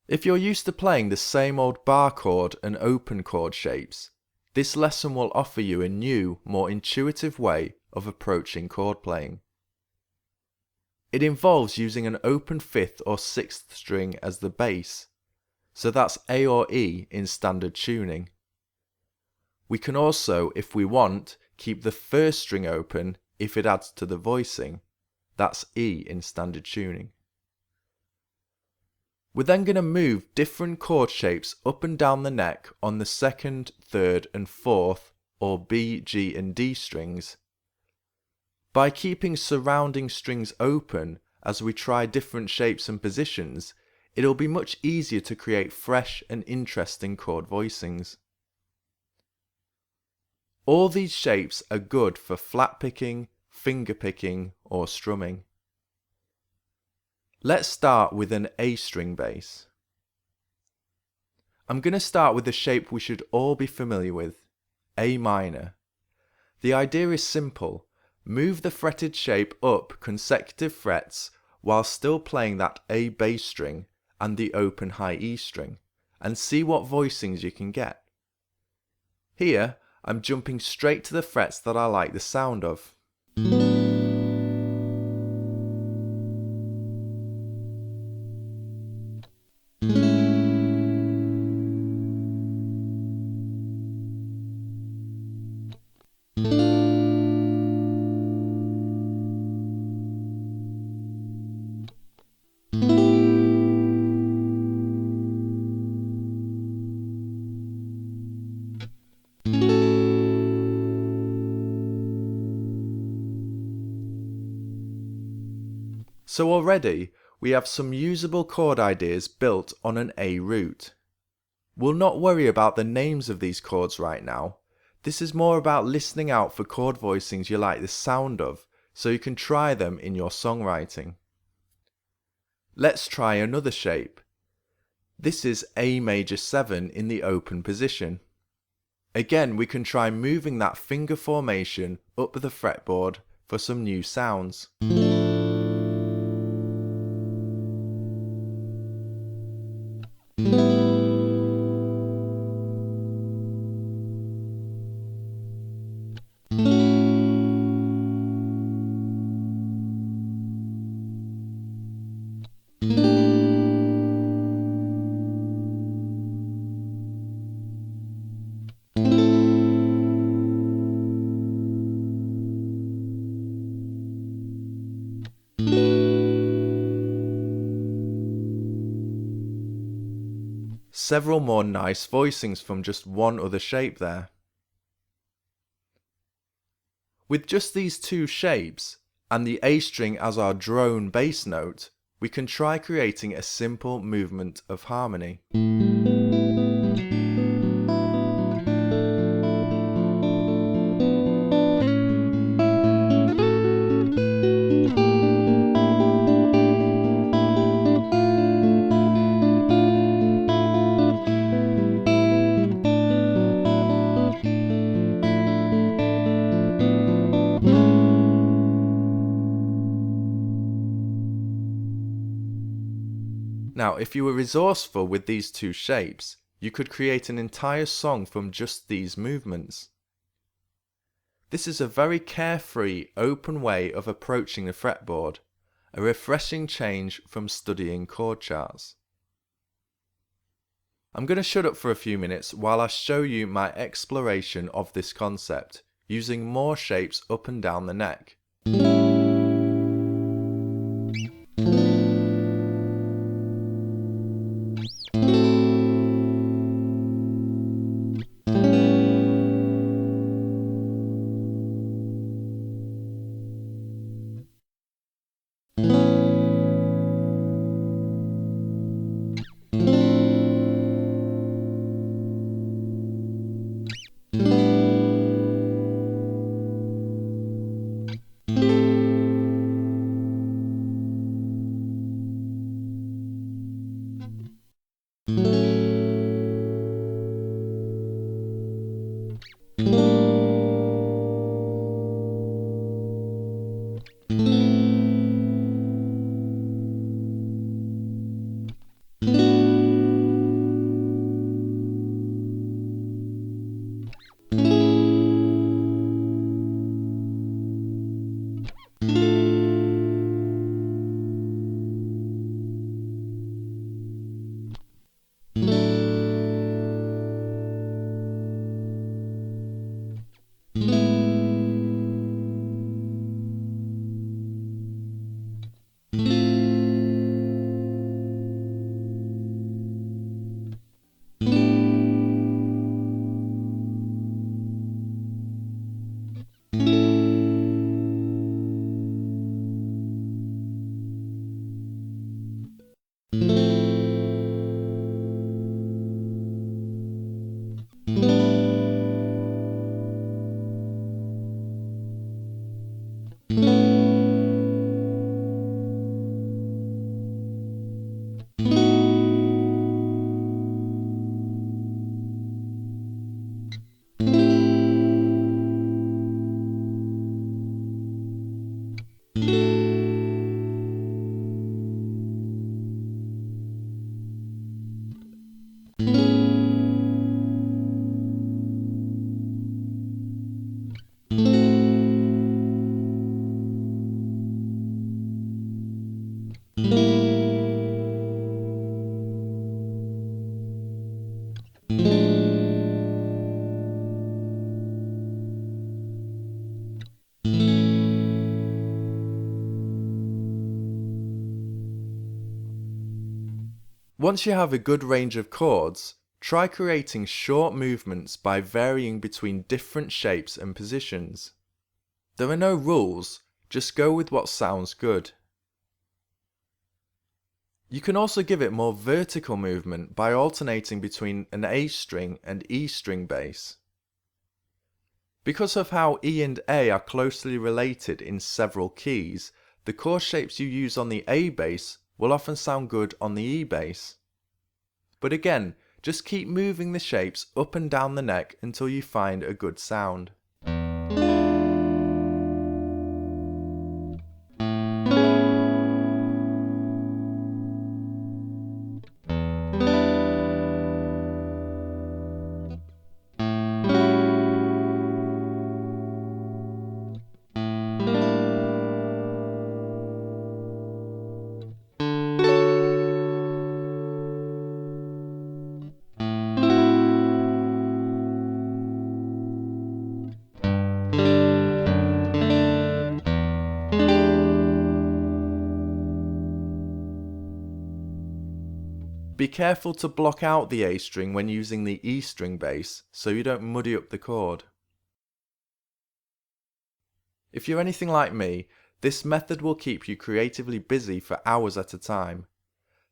If you're used to playing the same old bar chord and open chord shapes, this lesson will offer you a new, more intuitive way of approaching chord playing. It involves using an open 5th or 6th string as the bass, so that's A or E in standard tuning. We can also, if we want, keep the 1st string open if it adds to the voicing, that's E in standard tuning. We're then going to move different chord shapes up and down the neck on the 2nd, 3rd and 4th or B, G and D strings. By keeping surrounding strings open as we try different shapes and positions, it'll be much easier to create fresh and interesting chord voicings. All these shapes are good for flat picking, finger picking or strumming. Let's start with an A string bass. I'm going to start with a shape we should all be familiar with, A minor. The idea is simple. Move the fretted shape up consecutive frets while still playing that A bass string and the open high E string, and see what voicings you can get. Here, I'm jumping straight to the frets that I like the sound of. So already, we have some usable chord ideas built on an A root. We'll not worry about the names of these chords right now. This is more about listening out for chord voicings you like the sound of, so you can try them in your songwriting. Let's try another shape. This is A major 7 in the open position. Again, we can try moving that finger formation up the fretboard for some new sounds. Several more nice voicings from just one other shape there. With just these two shapes, and the A string as our drone bass note, we can try creating a simple movement of harmony. Now, if you were resourceful with these two shapes, you could create an entire song from just these movements. This is a very carefree, open way of approaching the fretboard, a refreshing change from studying chord charts. I'm going to shut up for a few minutes while I show you my exploration of this concept, using more shapes up and down the neck. Once you have a good range of chords, try creating short movements by varying between different shapes and positions. There are no rules, just go with what sounds good. You can also give it more vertical movement by alternating between an A string and E string bass. Because of how E and A are closely related in several keys, the chord shapes you use on the A bass will often sound good on the E bass. But again, just keep moving the shapes up and down the neck until you find a good sound. Be careful to block out the A string when using the E string bass so you don't muddy up the chord. If you're anything like me, this method will keep you creatively busy for hours at a time.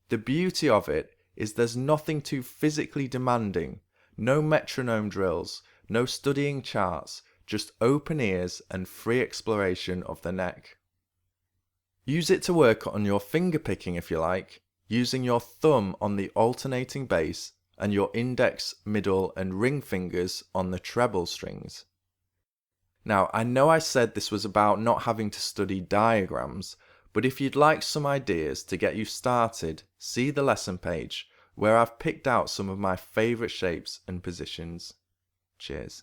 The beauty of it is there's nothing too physically demanding, no metronome drills, no studying charts, just open ears and free exploration of the neck. Use it to work on your finger picking if you like, using your thumb on the alternating bass and your index, middle and ring fingers on the treble strings. Now, I know I said this was about not having to study diagrams, but if you'd like some ideas to get you started, see the lesson page where I've picked out some of my favourite shapes and positions. Cheers.